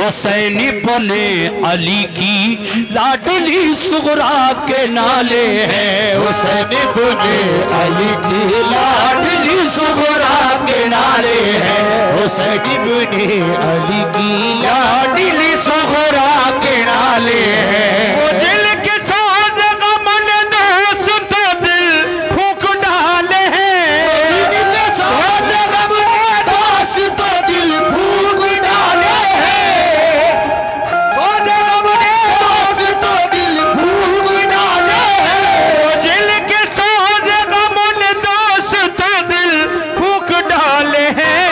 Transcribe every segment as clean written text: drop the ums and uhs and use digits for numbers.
हुसैनी बने अली की लाडली सुगरा के नाले हैं। हुसैनी बने अली की लाडली सुगरा के नाले हैं। हुसैनी बने अली की लाडली सुगरा के नाले हैं। वो दिल के साथ गमन दोस्त दिल फूक डाले हैं। दिल के साथ गमन दोस्त दिल फूक डाले हैं। गमन दोस्त दिल फूक डाले हैं। दिल के साथ गमन दोस्त दिल फूक डाले हैं।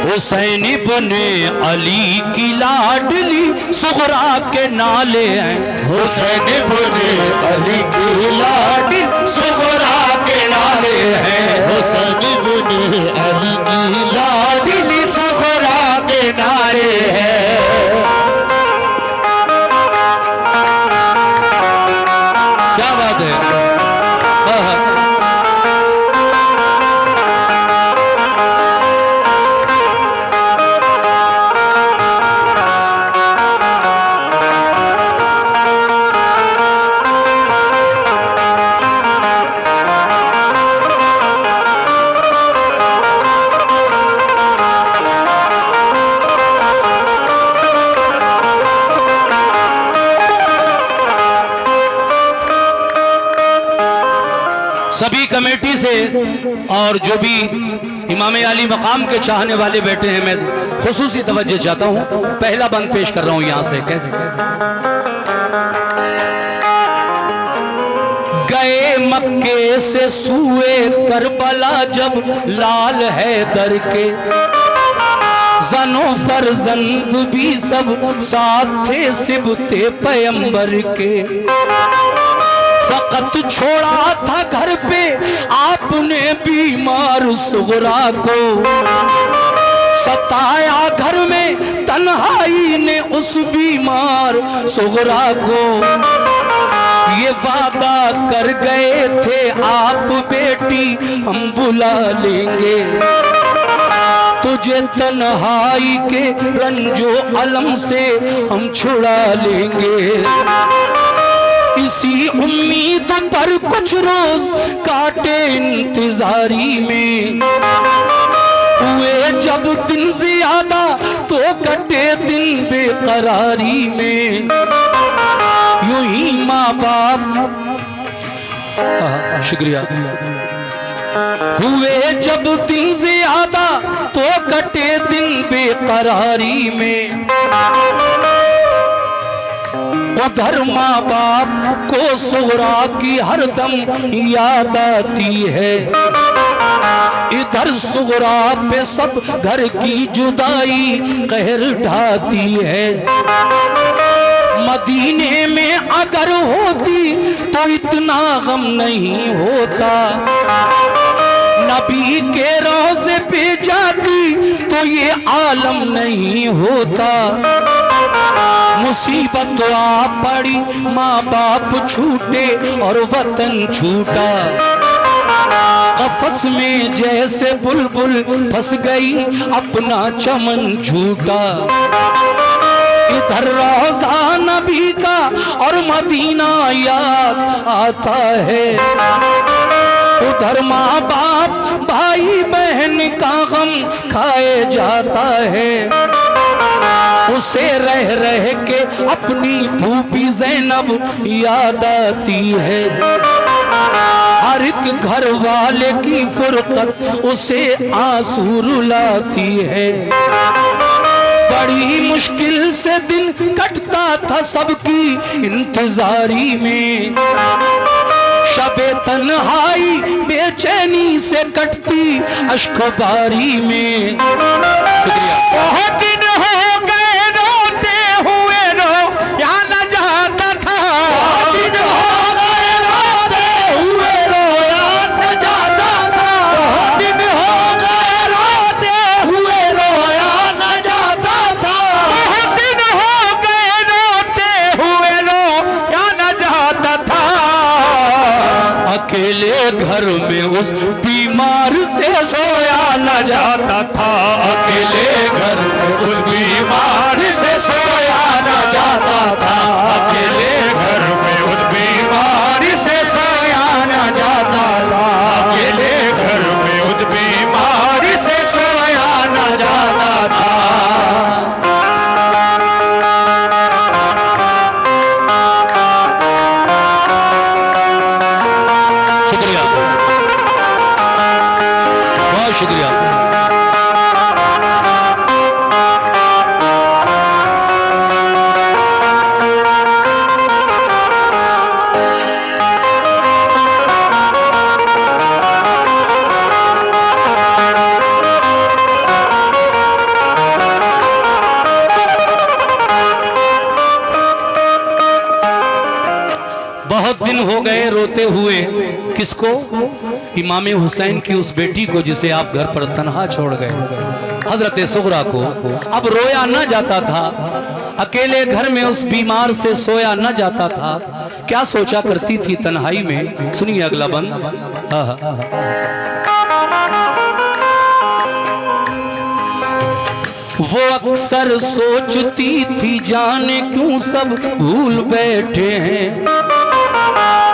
हुसैनी बने अली की लाडली सुगरा के नाले हैं। हुसैनी बने अली की लाडली सुगरा के नाले हैं। हुसैनी बने अली की लाडली सुगरा के नाले हैं। क्या बात है। सभी कमेटी से और जो भी इमाम अली मकाम के चाहने वाले बैठे हैं, मैं खुसूसी तवज्जो चाहता हूं। पहला बंद पेश कर रहा हूं यहां से। कैसे गए मक्के से सूए करबला जब लाल है दर के, जनो फरजंद भी सब साथ थे सिबते पैगंबर के। फकत छोड़ा था घर पे आपने बीमार सुगरा को, सताया घर में तन्हाई ने उस बीमार सुगरा को। ये वादा कर गए थे आप बेटी हम बुला लेंगे, तुझे तन्हाई के रंजो अलम से हम छुड़ा लेंगे। इसी उम्मीद पर कुछ रोज काटे इंतजारी में, हुए जब दिन ज्यादा तो कटे दिन बेकरारी में। यूं ही माँ बाप शुक्रिया। हुए जब दिन ज्यादा तो कटे दिन बेकरारी में। उधर माँ बाप को सुगरा की हरदम याद आती है, इधर सुगरा पे सब घर की जुदाई कहर ढाती है। मदीने में अगर होती तो इतना गम नहीं होता, नबी के रोज़े पे जाती तो ये आलम नहीं होता। मुसीबत आ पड़ी माँ बाप छूटे और वतन छूटा, कफस में जैसे बुलबुल फंस गई अपना चमन छूटा। इधर रोज़ा नबी का और मदीना याद आता है, उधर माँ बाप भाई बहन का गम खाए जाता है। उसे रह रह के अपनी फूफी ज़ैनब याद आती है, हर एक घर वाले की फुरकत उसे आंसू रुलाती है। बड़ी मुश्किल से दिन कटता था सबकी इंतजारी में, शबे तन्हाई बेचैनी से कटती अश्कबारी में। शुक्रिया। बहुत दिन हो गए रोते हुए रो या न जाता था, बहुत दिन हो गए रोते हुए रो या न जाता था, बहुत दिन हो गए रोते हुए रो या न जाता था, बहुत दिन हो गए रोते हुए रो या न जाता था। अकेले घर में उस बीमार से सोया न जाता था, अकेले घर में उस बीमार गए रोते हुए। किसको? इमाम हुसैन की उस बेटी को जिसे आप घर पर तन्हा छोड़ गए, हजरत सुगरा को। अब रोया न जाता था, अकेले घर में उस बीमार से सोया न जाता था। क्या सोचा करती थी तन्हाई में? सुनिए अगला बंद। वो अक्सर सोचती थी जाने क्यों सब भूल बैठे हैं,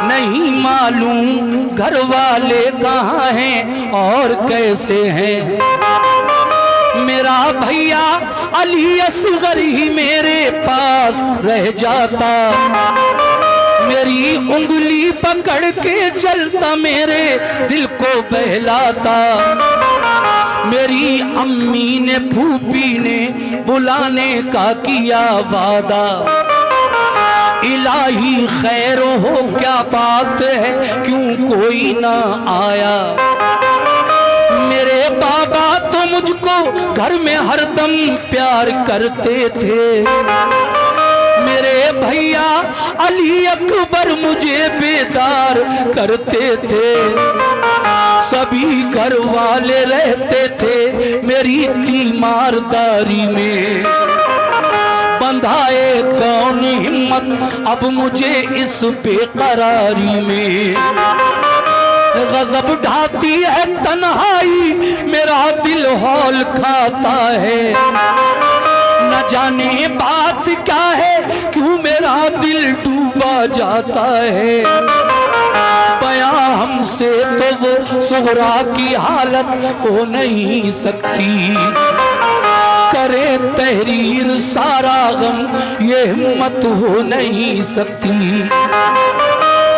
नहीं मालूम घर वाले कहाँ हैं और कैसे हैं। मेरा भैया अली असगर ही मेरे पास रह जाता, मेरी उंगली पकड़ के चलता, मेरे दिल को बहलाता। मेरी अम्मी ने फूफी ने बुलाने का किया वादा, इलाही खैर हो क्या बात है क्यों कोई ना आया। मेरे बाबा तो मुझको घर में हरदम प्यार करते थे, मेरे भैया अली अकबर मुझे बेदार करते थे। सभी घर वाले रहते थे मेरी तीमारदारी में, बंधाए कौन हिम्मत अब मुझे इस बेकरारी में। गजब ढाती है तन्हाई, मेरा दिल हौल खाता है, न जाने बात क्या है क्यों मेरा दिल डूबा जाता है। बयां हमसे तो वो सुगरा की हालत हो नहीं सकती, करे तहरीर सारा गम ये हिम्मत हो नहीं सकती।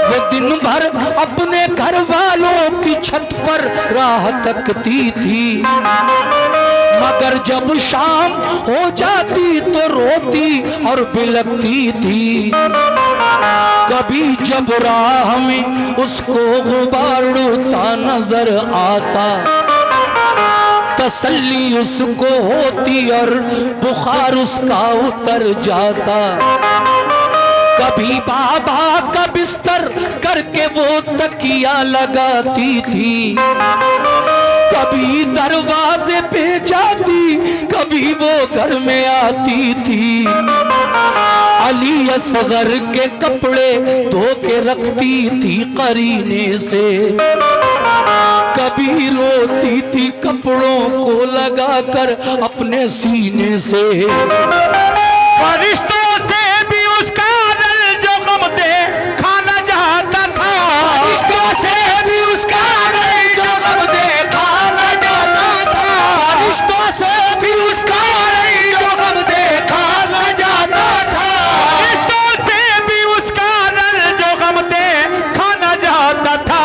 वो दिन भर अपने घर वालों की छत पर राह तकती थी, मगर जब शाम हो जाती तो रोती और बिलखती थी। कभी जब राह में उसको गुबार उड़ता नजर आता, तसल्ली उसको होती और बुखार उसका उतर जाता। कभी बाबा का बिस्तर करके वो तकिया लगाती थी, कभी दरवाजे पे जाती, कभी वो घर में आती थी। अली असगर के कपड़े धो के रखती थी करीने से, कभी रोती थी कपड़ों को लगाकर अपने सीने से। फरिश्तों से भी उसका दिल जो गम दे खाना चाहता था, फरिश्तों से भी उसका दिल जो गम दे खाना चाहता था, फरिश्तों से भी उसका दिल जो गम दे खाना चाहता था, फरिश्तों से भी उसका दिल जो गम दे खाना चाहता था।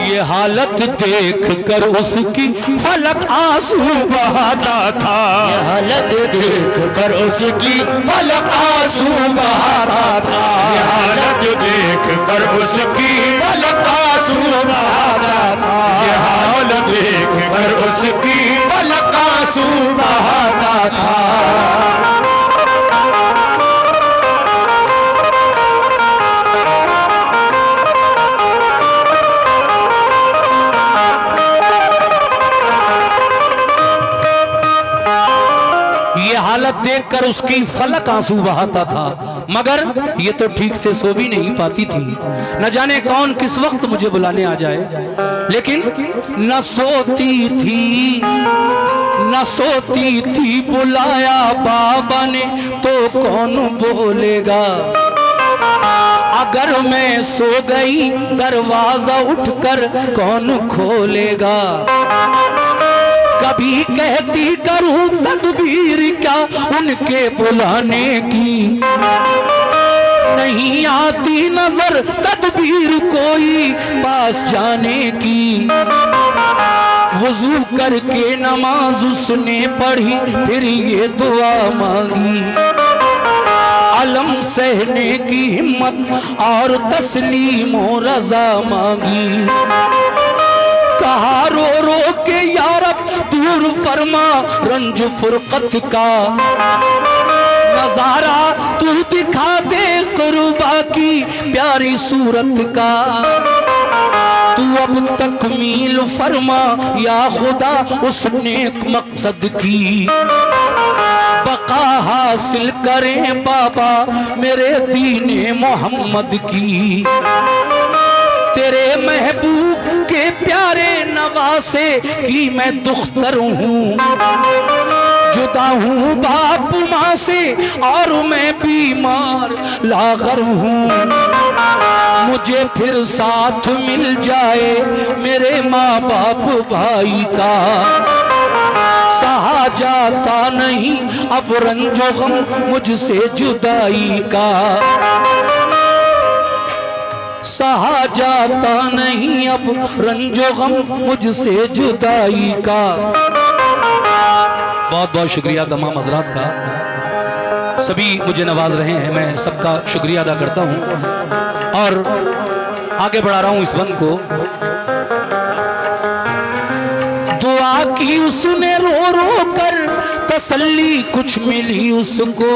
ये हालत देख कर उसकी फलक आंसू बहाता था, ये हालत देख कर उसकी फलक आंसू बहाता था, ये हालत देख कर उसकी फलक आंसू बहाता था, ये हालत देख कर उसकी फलक आंसू बहाता था। हालत देखकर उसकी फलक आंसू बहाता था, मगर ये तो ठीक से सो भी नहीं पाती थी। न जाने कौन किस वक्त मुझे बुलाने आ जाए, लेकिन न सोती थी, न सोती थी। बुलाया बाबा ने तो कौन बोलेगा, अगर मैं सो गई दरवाजा उठकर कौन खोलेगा। कभी कहती करूं तदबीर क्या उनके बुलाने की, नहीं आती नजर तदबीर कोई पास जाने की। वुजू करके नमाज उसने पढ़ी, फिर ये दुआ मांगी, अलम सहने की हिम्मत और तस्लीम और रजा मांगी। कहा रो रो के या रब दूर फरमा रंज फुरकत का नजारा, तू दिखा दे दिलरुबा की प्यारी सूरत का तू अब तकमील फरमा या खुदा उस नेक मकसद की बका हासिल करें बाबा मेरे दीने मोहम्मद की तेरे महबूब के प्यारे नवासे की मैं दुख्तर हूँ जुदा हूँ बाप माँ से और मैं बीमार लागर हूँ मुझे फिर साथ मिल जाए मेरे माँ बाप भाई का सहा जाता नहीं अब रंजो गम मुझसे जुदाई का सहा जाता नहीं अब रंजो गम मुझसे जुदाई का। बहुत बहुत शुक्रिया तमाम हजरात का, सभी मुझे नवाज रहे हैं, मैं सबका शुक्रिया अदा करता हूं और आगे बढ़ा रहा हूं इस बंद को। दुआ की उसने रो रो कर तसल्ली कुछ मिली उसको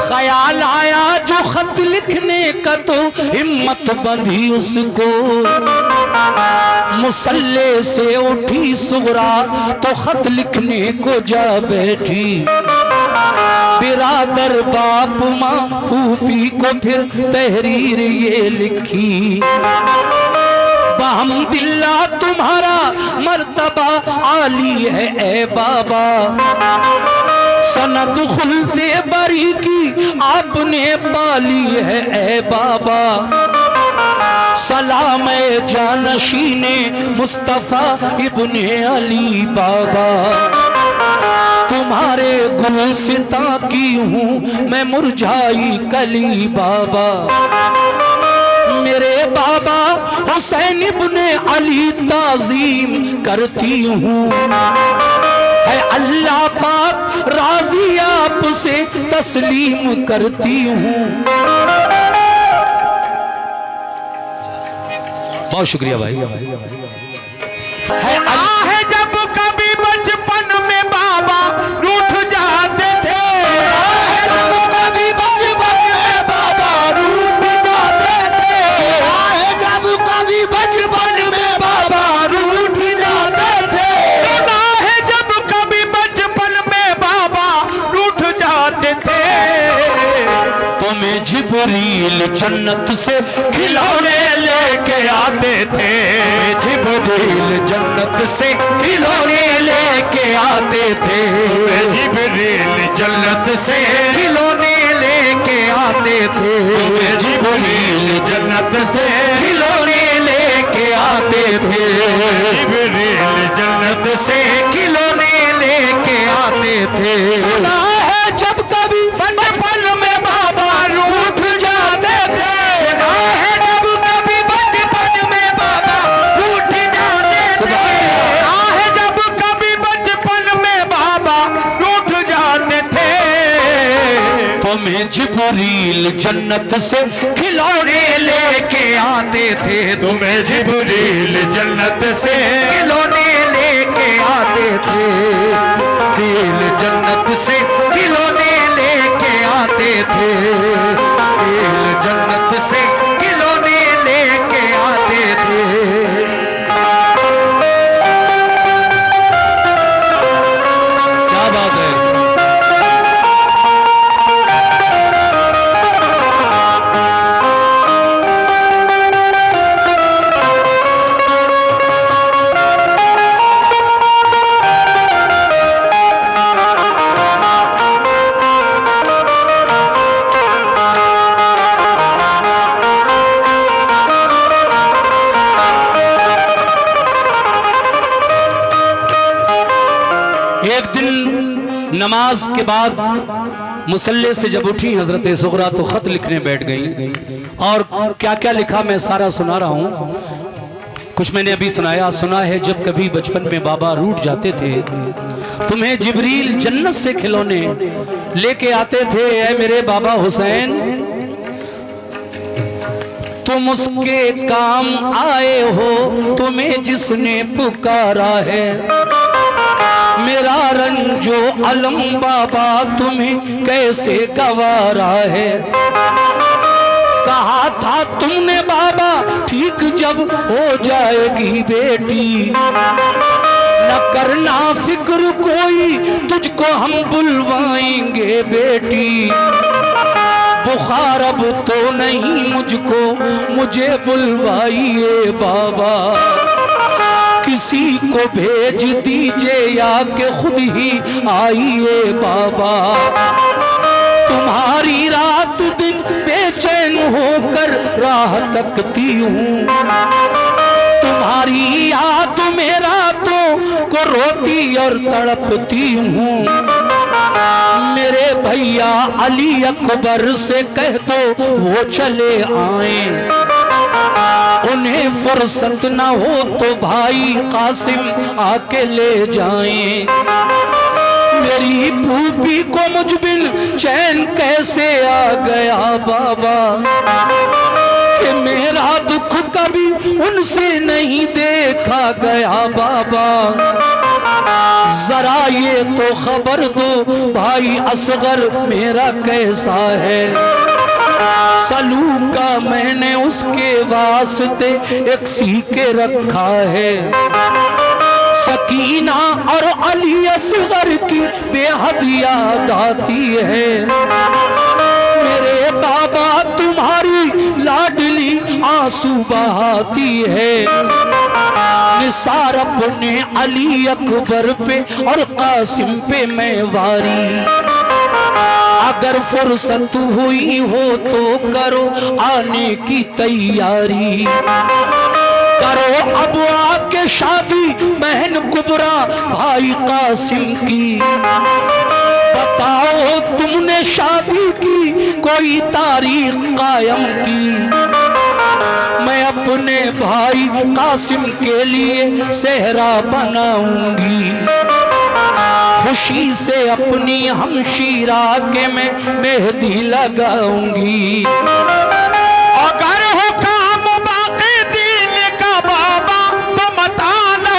ख्याल आया जो खत लिखने का तो हिम्मत बंधी उसको मुसल्ले से उठी सुगरा तो खत लिखने को जा बैठी बिरादर बाप माँ फूफी को फिर तहरीर ये लिखी बहमदिल्ला तुम्हारा मर्तबा आली है ए बाबा सनद खुलते बरी की आपने पाली है ए बाबा सलाम जानशीने मुस्तफा इब्ने अली बाबा तुम्हारे गुलसिता की हूँ मैं मुरझाई कली बाबा मेरे बाबा हुसैन इब्ने अली ताजीम करती हूँ है अल्लाह पाक राजी आपसे तस्लीम करती हूँ। बहुत शुक्रिया भाई। है जब कभी बचपन में बाबा रूठ जाते थे जब कभी बचपन में बाबा रूठ जाते थे जब कभी बचपन में बाबा रूठ जाते थे जब कभी बचपन में बाबा रूठ जाते थे तुम्हें जिब्रील जन्नत से खिलौने लेके आते थे जिब्रील जन्नत से खिलौने लेके आते थे जिब्रील जन्नत से खिलौने लेके आते थे जिब्रील जन्नत से खिलौने लेके आते थे जिब्रील जन्नत से खिलौने लेके आते थे। सुना है जब कभी बचपन में बाबा रूठ जाते थे सुना है जब कभी बचपन में बाबा रूठ जाते थे है जब कभी बचपन में बाबा रूठ जाते थे तुम्हें जिब्रील जन्नत से खिलौने लेके आते थे तुम्हें जिब्रील जन्नत से खिलौने लेके आते थे दिल जन्नत से खिलौने लेके आते थे दिल जन्नत से खिलौने लेके आते थे। क्या बात है। एक दिन नमाज के बाद मुसल्ले से जब उठी हजरत सुगरा तो खत लिखने बैठ गई और क्या क्या लिखा मैं सारा सुना रहा हूँ। कुछ मैंने अभी सुनाया। सुना है जब कभी बचपन में बाबा रूठ जाते थे तुम्हें जिब्रील जन्नत से खिलौने लेके आते थे ऐ मेरे बाबा हुसैन तुम उसके काम आए हो तुम्हें जिसने पुकारा है मेरा रंजो अलम बाबा तुम्हें कैसे गवारा है। कहा था तुमने बाबा ठीक जब हो जाएगी बेटी, न करना फिक्र कोई तुझको हम बुलवाएंगे बेटी। बुखार अब तो नहीं मुझको, मुझे बुलवाइए बाबा। किसी को भेज दीजिए या कि खुद ही आइए बाबा। तुम्हारी रात दिन बेचैन होकर राह तकती हूँ, तुम्हारी याद में रातों को रोती और तड़पती हूँ। मेरे भैया अली अकबर से कह दो वो चले आए, उन्हें फुर्सत ना हो तो भाई कासिम आके ले जाएं। मेरी फूफी को मुझ बिन चैन कैसे आ गया बाबा, कि मेरा दुख कभी उनसे नहीं देखा गया बाबा। जरा ये तो खबर दो भाई असगर मेरा कैसा है। सलूका मैंने उसके वास्ते एक सीके रखा है। सकीना और अली असगर की बेहद याद आती है। मेरे बाबा तुम्हारी लाडली आंसू बहाती है। निसार अपने अली अकबर पे और कासिम पे मैं वारी। अगर फुर्सत हुई हो तो करो आने की तैयारी। करो अब आके शादी बहन कुबरा भाई कासिम की। बताओ तुमने शादी की कोई तारीख कायम की। मैं अपने भाई कासिम के लिए सेहरा बनाऊंगी। खुशी से अपनी हमशीरा के मैं मेहंदी लगाऊंगी। अगर हो काम बाकी दीन का बाबा तो मत आना।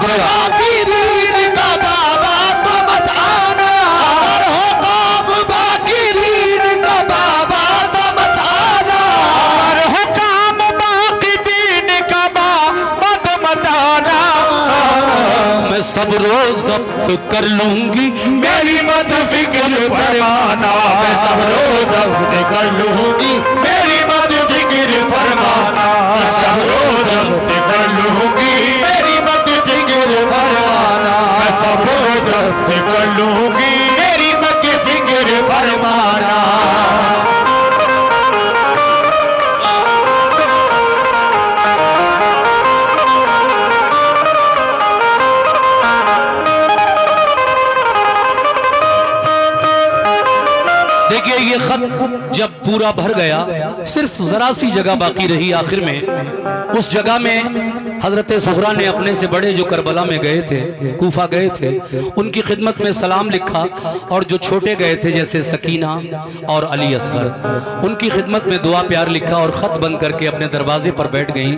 बाकी दीन का बाबा तो मत आना। अगर हो काम बाकी दीन का बाबा तो मत आना। अगर हो काम बाकी दीन का बाबा तो मत आना। मैं सब रोज जब्त कर लूंगी, मेरी मत फिक्र फरमाना। मैं सब रोज जब्त कर लूंगी, मेरी मत फिक्र फरमाना। मैं सब रोज जब्त कर लूंगी, मेरी मत फिक्र फरमाना। मैं सब रोज जब्त कर लूंगी, मेरी मत फिक्र फरमाना। देखिए ये खत जब पूरा भर गया, सिर्फ जरा सी जगह बाकी रही आखिर में। उस जगह में हजरत ज़हरा ने अपने से बड़े जो करबला में गए थे, कूफा गए थे, उनकी खिदमत में सलाम लिखा। और जो छोटे गए थे जैसे सकीना और अली असगर, उनकी खिदमत में दुआ प्यार लिखा और ख़त बंद करके अपने दरवाजे पर बैठ गई।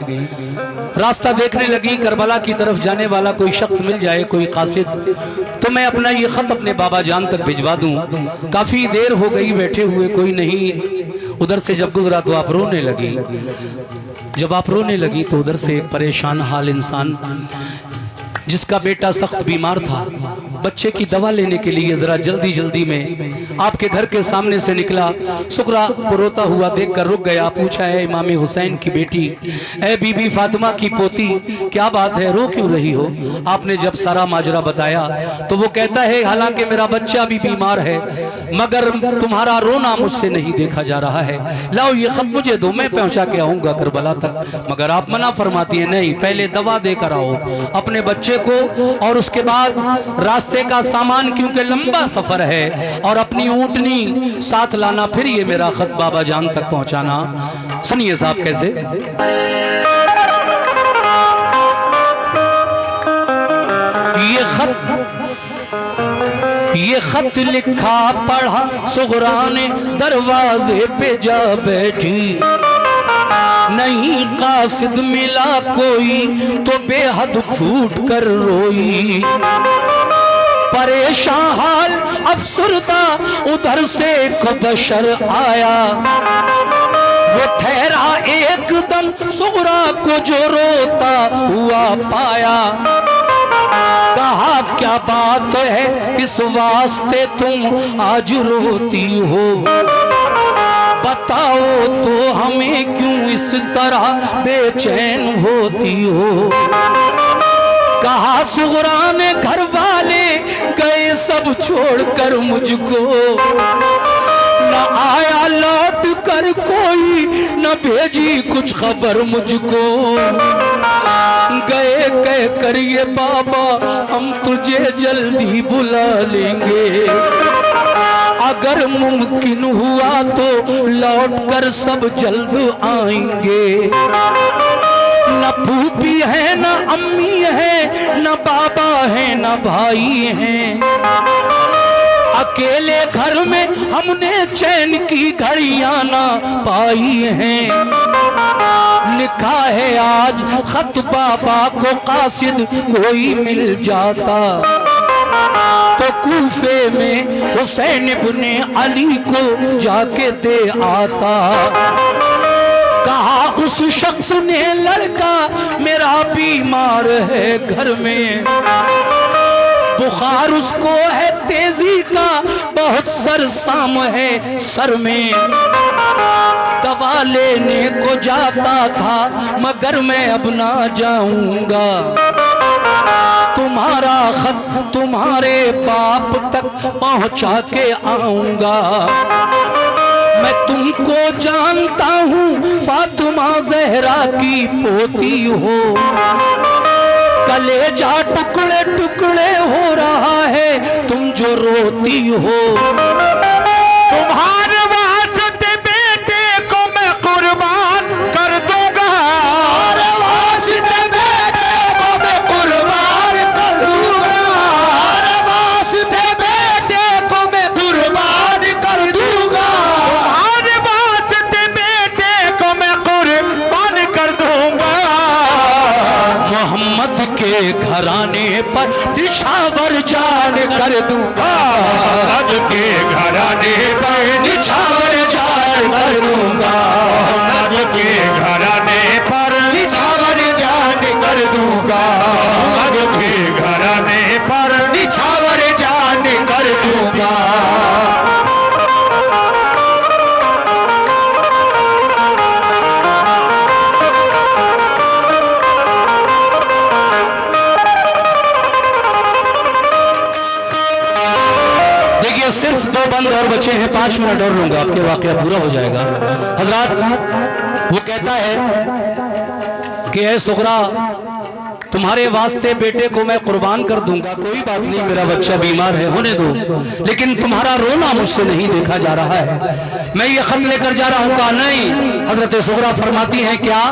रास्ता देखने लगी, करबला की तरफ जाने वाला कोई शख्स मिल जाए, कोई कासिद, तो मैं अपना ये ख़त अपने बाबा जान तक भिजवा दूं। काफ़ी देर हो गई बैठे हुए, कोई नहीं। उधर से जब गुजरा तो आप रोने लगी। जब आप रोने लगी तो उधर से एक परेशान हाल इंसान, जिसका बेटा सख्त बीमार था, बच्चे की दवा लेने के लिए जरा जल्दी जल्दी में आपके घर के सामने से निकला। सुकरा को रोता हुआ देखकर रुक गया। पूछा, है इमाम हुसैन की बेटी, ए बीबी फातिमा की पोती, क्या बात है, रो क्यों रही हो? आपने जब सारा माजरा बताया तो वो कहता है, हालांकि मेरा बच्चा भी बीमार है, मगर तुम्हारा रोना मुझसे नहीं देखा जा रहा है। लाओ ये खत मुझे दो, मैं पहुंचा के आऊंगा करबला तक। मगर आप मना फरमाती है, नहीं, पहले दवा देकर आओ अपने बच्चे को, और उसके बाद रास्ते का सामान, क्योंकि लंबा सफर है, और अपनी ऊंटनी साथ लाना, फिर ये मेरा खत बाबा जान तक पहुंचाना। सुनिए साहब कैसे। ये खत लिखा पढ़ा सुगरा ने, दरवाजे पे जा बैठी। नहीं कासिद मिला कोई तो बेहद फूट कर रोई। परेशान हाल अफसरदा उधर से एक बशर आया, वो ठहरा एकदम सुगरा को जो रोता हुआ पाया। कहा क्या बात है किस वास्ते तुम आज रोती हो, बताओ तो हमें क्यों इस तरह बेचैन होती हो। कहा सुगरा ने घर वाले गए सब छोड़कर मुझको, न आया लौट कर कोई न भेजी कुछ खबर मुझको। गए कह कर ये बाबा हम तुझे जल्दी बुला लेंगे, अगर मुमकिन हुआ तो लौट कर सब जल्द आएंगे। न फूफी है न अम्मी है न बाबा है न भाई है, अकेले घर में हमने चैन की घड़ियां ना पाई हैं। लिखा है आज खत बाबा को कासिद कोई मिल जाता, तो कूफे में हुसैन इब्ने अली को जाके दे आता। कहा उस शख्स ने लड़का मेरा बीमार है घर में, बुखार उसको है तेजी का बहुत सरसाम है सर में। दवा लेने को जाता था मगर मैं अब ना जाऊंगा, तुम्हारा खत तुम्हारे बाप तक पहुंचा के आऊंगा। मैं तुमको जानता हूँ फातिमा ज़हरा की पोती हो, कलेजा टुकड़े टुकड़े हो रहा है तुम जो रोती हो। तुम्हारे वास्ते बेटे को मैं कुर्बान कर दूंगा, तुम्हारे वास्ते बेटे को मैं कुर्बान कर दूंगा, तुम्हारे वास्ते बेटे को मैं कुर्बान कर दूंगा, तुम्हारे वास्ते बेटे को मैं कुर्बान कर दूंगा। मोहम्मद के घराने पर निछावर जान कर दूंगा, मोहम्मद के घराने पर निछावर जान कर दूंगा, मोहम्मद के घराने पर निछावर जान कर दूंगा, मोहम्मद के घराने पर निछावर जान कर दूंगा। सिर्फ 2 बंद और बचे हैं, 5 मिनट और लूंगा आपके वाकया पूरा हो जाएगा। हजरात वो कहता है कि ऐ सुगरा तुम्हारे वास्ते बेटे को मैं कुर्बान कर दूंगा, कोई बात नहीं मेरा बच्चा बीमार है होने दो, लेकिन तुम्हारा रोना मुझसे नहीं देखा जा रहा है, मैं ये खत लेकर जा रहा हूं। कहा नहीं। हजरत सुगरा फरमाती हैं क्या?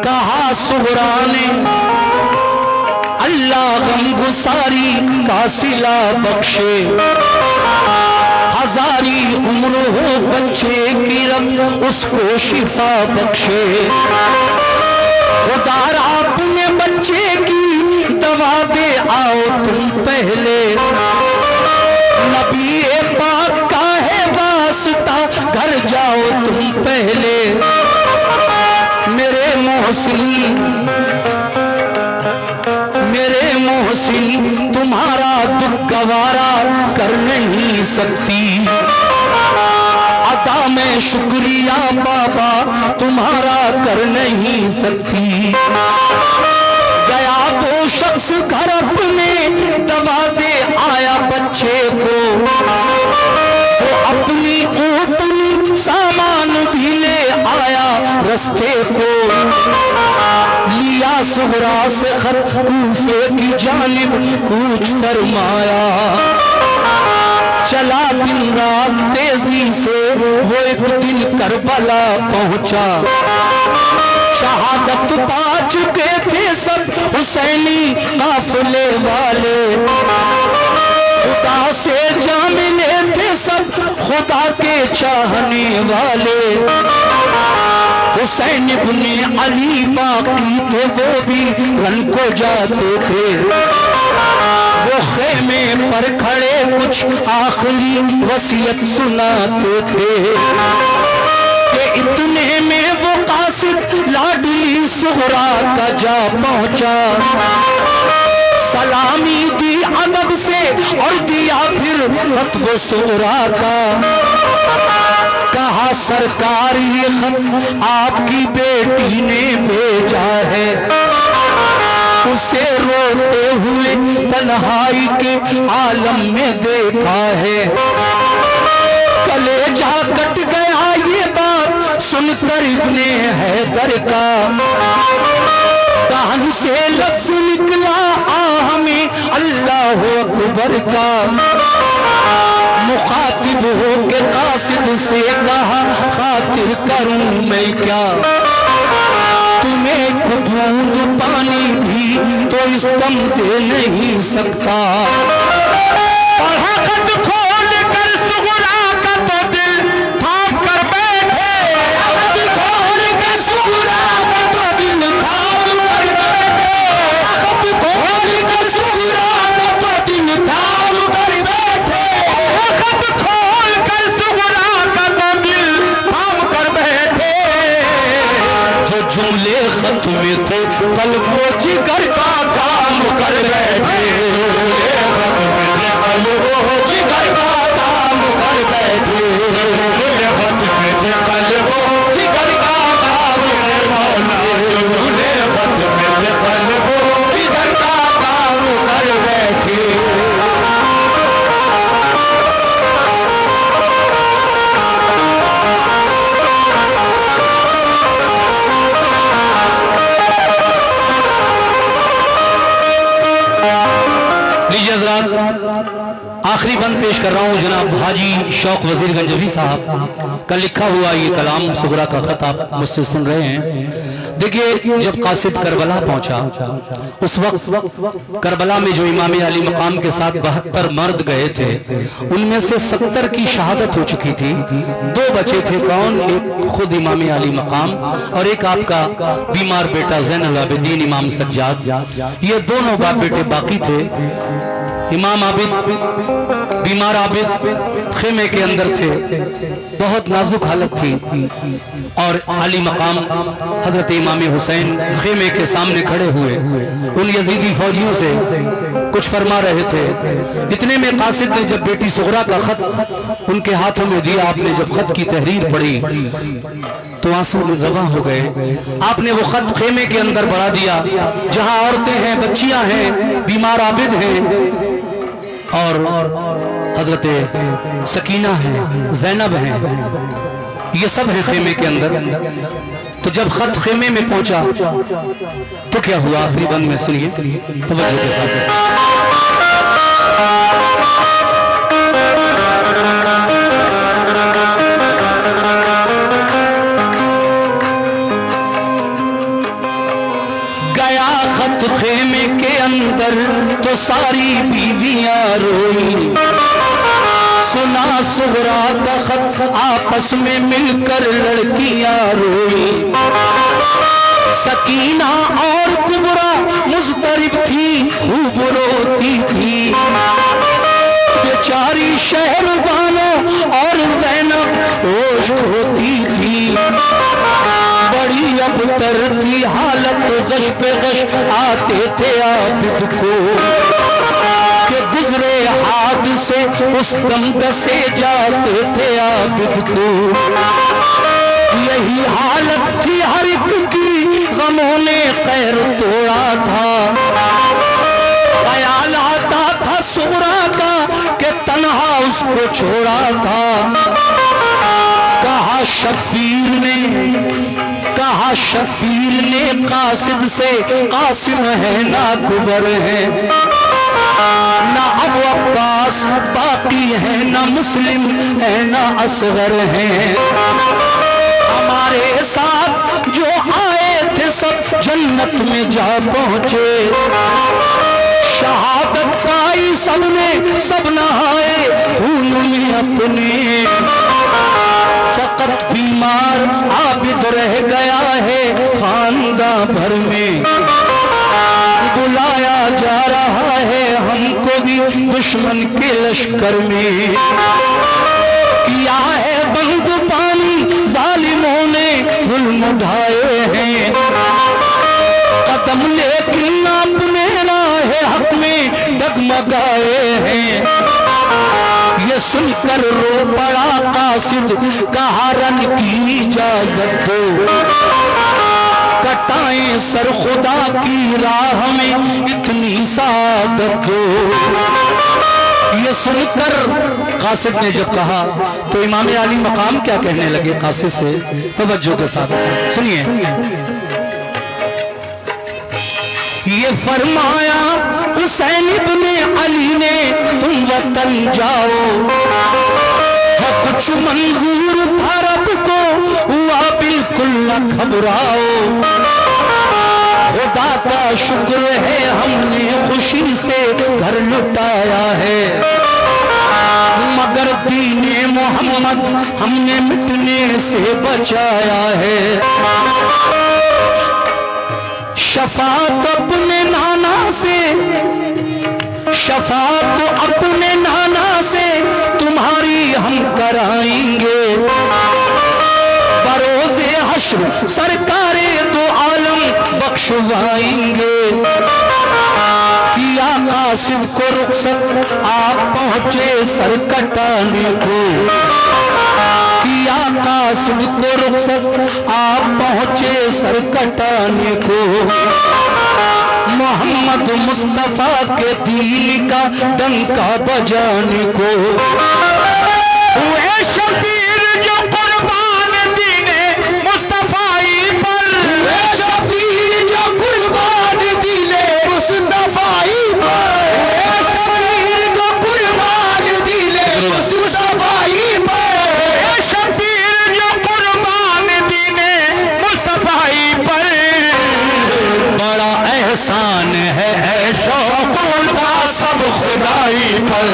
कहा सुगरा ने अल्लाह गम गुसारी का सिला बख्शे, हजारी उम्र हो बच्चे की रब उसको शिफा बख्शे। खुदारा अपने बच्चे की दवा दे आओ तुम पहले, नबी पाक का है वास्ता घर जाओ तुम पहले। मेरे मोहसिन तुम्हारा दुख गवारा कर नहीं सकती, अदा में शुक्रिया बाबा तुम्हारा कर नहीं सकती। गया वो शख्स घर अपने दवा दे आया बच्चे को, वो अपनी ऊँटनी सामान भी ले आया रस्ते को। लिया सुगरा से खत कूफे की जानिब कूच फरमाया, चला दिन रात तेजी से वो एक दिन करबला पहुंचा। शहादत पा चुके थे सब हुसैनी काफिले वाले, खुदा से जा मिले थे सब खुदा के चाहने वाले हुसैन इब्ने अली बाकी थे, वो भी रन को जाते थे। वो खेमे पर खड़े कुछ आखिरी वसीयत सुनाते थे कि इतने में वो कासिद लाडली सुगरा का जा पहुंचा। सलामी दी अदब से और दिया फिर खत वो सुगरा का। कहा सरकार ये खत आपकी बेटी ने भेजा है, उसे रोते हुए तन्हाई के आलम में देखा है। कलेजा कट गया ये बात सुनकर इब्ने हैदर का। कान से लफ्ज निकला आ हमें अल्लाह अकबर का। मुखातिब हो के कासिद से कहा खातिर करूं मैं क्या, तुम्हें बूंद पानी भी तो इस दम दे नहीं सकता। पढ़ा खत खोल कर सुगरा का तो दिल थाम कर बैठे, खत खोल कर सुगरा का तो दिल थाम कर बैठे, खत खोल कर सुगरा का तो दिल थाम कर बैठे, खत खोल कर सुगरा का तो दिल थाम कर बैठे। जो जुमले खत में थे कल वो जिगर का काम कर बैठे, खत में थे कल वो जिगर का काम कर बैठे, खत में थे कल वो जिगर का काम कर बैठे, खत में थे कल वो जिगर का काम कर बैठे। आखिरी बंद पेश कर रहा हूँ जनाब हाजी शौक वजीर गंजवी साहब का लिखा हुआ ये कलाम सुगरा का खत आप मुझसे सुन रहे हैं। देखिए जब कासिद करबला पहुंचा उस वक्त करबला में जो इमाम अली मकाम के साथ 72 मर्द गए थे उनमें से 70 की शहादत हो चुकी थी। 2 बचे थे, कौन? एक खुद इमाम अली मकाम और एक आपका बीमार बेटा ज़ैनुल आबिदीन इमाम सज्जाद। ये दोनों बाप बेटे बाकी थे। इमाम आबिद बीमार आबिद खेमे के अंदर थे, बहुत नाजुक हालत थी और अली मकाम हजरत इमाम हुसैन खेमे के सामने खड़े हुए उन यजीदी फौजियों से कुछ फरमा रहे थे। इतने में कासिद ने जब बेटी सुगरा का खत उनके हाथों में दिया, आपने जब खत की तहरीर पढ़ी तो आंसू रवा हो गए। आपने वो खत खेमे के अंदर बढ़ा दिया जहां औरतें हैं, बच्चियां हैं, बीमार आबिद हैं और हजरत सकीना है, जैनब है, ये सब है खेमे के अंदर। तो जब खत खेमे में पहुंचा तो क्या हुआ? आखिरी बंद में सुनिए तवज्जो के साथ। गया खत खेमे के अंदर तो सारी बीवियां रोई, सुना सुगरा का खत आपस में मिलकर लड़कियां रोई। सकीना और कुबरा मुस्तरिब थी, खूब रोती थी। बेचारी शहरबानों और ज़ैनब होश खोती थी। बड़ी अबतर थी हालत, गश पे गश आते थे आबिद को के गुजरे हाथ से उस दम डसे जाते थे आबिद को। यही हालत थी हर एक की, गमों ने कैर तोड़ा था। ख्याल आता था सुगरा का कि तन्हा उसको छोड़ा था। कहा शब्बीर ने कासिद से, कासिम है ना कुबर है, ना अबू अब्बास बाकी है, ना मुस्लिम है, ना असगर है। हमारे साथ जो आए थे सब जन्नत में जा पहुंचे। शहादत पाई सबने, सब नहाए खून में अपने। भी दुश्मन के लश्कर में। किया है बंद पानी जालिमों ने जुल्म उठाए हैं, कदम लेकिन अपने राह हक में डगमगाए हैं। ये सुनकर रो पड़ा कासिद, कहा रन की इजाजत दो, कटाएं सर खुदा की राह में इतनी सादत दो। ये सुनकर कासिद ने जब कहा तो इमाम अली मकाम क्या कहने लगे कासिद से, तवज्जो के साथ सुनिए। ये फरमाया हुसैन इब्ने अली ने तुम वतन जाओ, जो कुछ मंजूर था रब को हुआ बिल्कुल न घबराओ। खुदा का शुक्र है हमने खुशी से घर लुटाया है, मगर दीने मोहम्मद हमने मिटने से बचाया है। शफात अपने नाना से, शफात अपने नाना से तुम्हारी हम कराएंगे, बरोज़े हश्र सरकारे दो आलम बख्शवाएंगे। किया कासिद को रुखसत आप पहुंचे सर कटाने को, किया कासिद को रुखसत आप पहुंचे सर कटाने को। मोहम्मद मुस्तफा के दीन का डंका बजाने को। हुए शबीर जो कुर्बान दीने मुस्तफाई पर, हुए शबीर जो कुर्बान दीने मुस्तफाई पर, हुए शबीर जो कुर्बान दीने मुस्तफाई पर, हुए शबीर जो कुर्बान दीने मुस्तफाई पर। बड़ा एहसान है ऐशो का सब खुदाई पर,